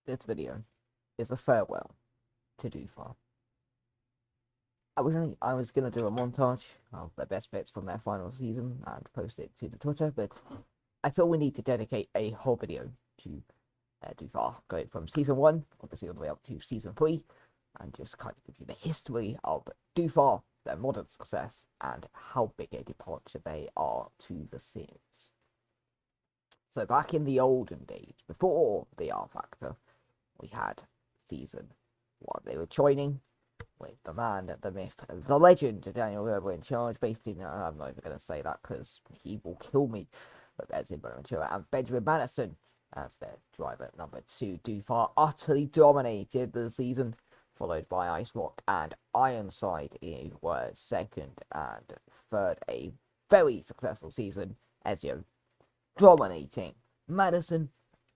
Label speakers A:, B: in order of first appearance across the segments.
A: This video is a farewell to Dufar. Originally, I was going to do a montage of the best bits from their final season and post it to the Twitter, but I feel we need to dedicate a whole video to Dufar, going from season 1, obviously all the way up to season 3, and just kind of give you the history of Dufar, their modern success, and how big a departure they are to the series. So back in the olden days, before the R Factor, we had season 1. They were joining with the man, the myth, the legend, Daniel Gerber in charge, based in, I'm not even going to say that because he will kill me, but there's in Bonaventura, and Benjamin Madison as their driver number 2. Dufar utterly dominated the season, followed by Ice Rock and Ironside, who were second and third. A very successful season, Ezio dominating. Madison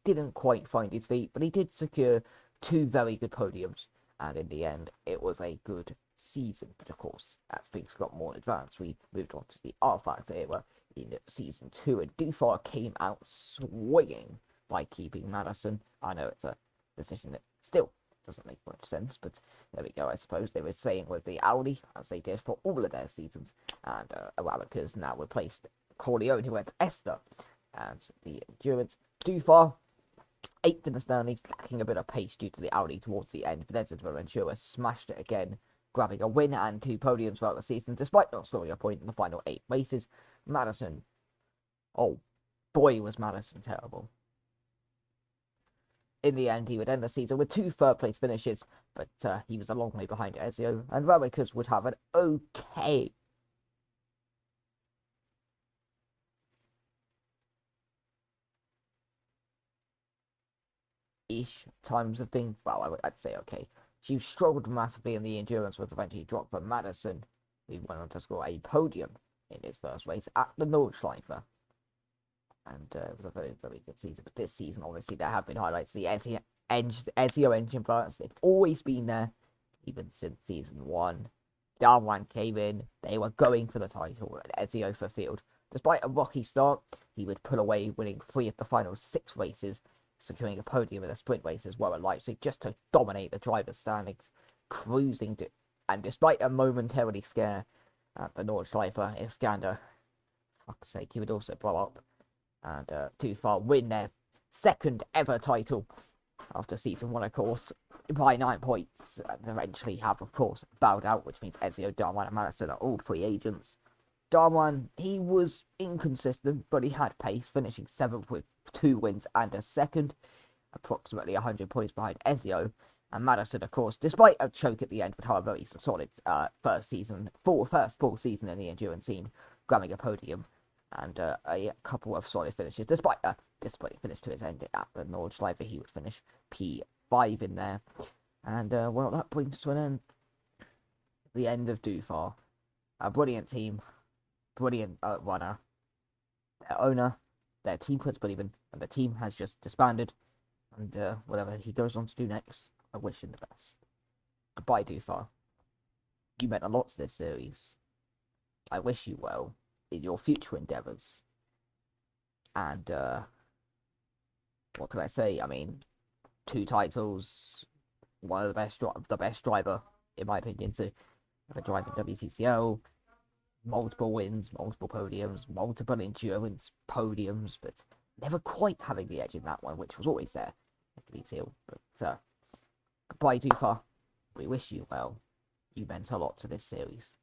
A: didn't quite find his feet, but he did secure 2 very good podiums, and in the end, it was a good season. But of course, as things got more advanced, we moved on to the R Factor era in season 2, and Dufar came out swinging by keeping Madison. I know it's a decision that still doesn't make much sense, but there we go. I suppose they were saying with the Audi, as they did for all of their seasons, and Arabica's now replaced Corleone, who went to Esther, and the Endurance. Dufar 8th in the standings, lacking a bit of pace due to the Audi towards the end, but then Ventura smashed it again, grabbing a win and 2 podiums throughout the season, despite not scoring a point in the final 8 races. Madison, oh boy, was Madison terrible. In the end, he would end the season with 2 third-place finishes, but he was a long way behind Ezio, and Raricas would have an okay times of being, well, I'd say okay. She struggled massively in the endurance, was eventually dropped, but Madison, who went on to score a podium in his first race at the Nordschleife. And it was a very, very good season. But this season, obviously, there have been highlights. The Ezio engine plants, they've always been there, even since season 1. Darwan came in, they were going for the title, and Ezio fulfilled. Despite a rocky start, he would pull away, winning 3 of the final 6 races, securing a podium in the sprint race as well at Leipzig, just to dominate the driver's standings, cruising to, and despite a momentarily scare at the Nordschleife, Iskander, fuck's sake, he would also blow up, and Dufar win their 2nd ever title after season 1, of course, by 9 points, and eventually have, of course, bowed out, which means Ezio, Darwan, and Madison are all free agents. Darwan, he was inconsistent, but he had pace, finishing 7th with 2 wins and a 2nd, approximately 100 points behind Ezio. And Madison, of course, despite a choke at the end, would have a very solid first full season in the endurance scene, grabbing a podium and a couple of solid finishes. Despite a disappointing finish to his end at the Nordschleife, he would finish P5 in there. And, well, that brings to an end the end of Dufar. A brilliant team, brilliant runner, their owner, their team principal even, and the team has just disbanded, and whatever he goes on to do next, I wish him the best. Goodbye, Dufar. You meant a lot to this series. I wish you well in your future endeavours. And what can I say? I mean, 2 titles, one of the best driver, in my opinion, to ever drive in WCCL. Multiple wins, multiple podiums, multiple endurance podiums, but never quite having the edge in that one, which was always there. But goodbye, Dufar. We wish you well. You meant a lot to this series.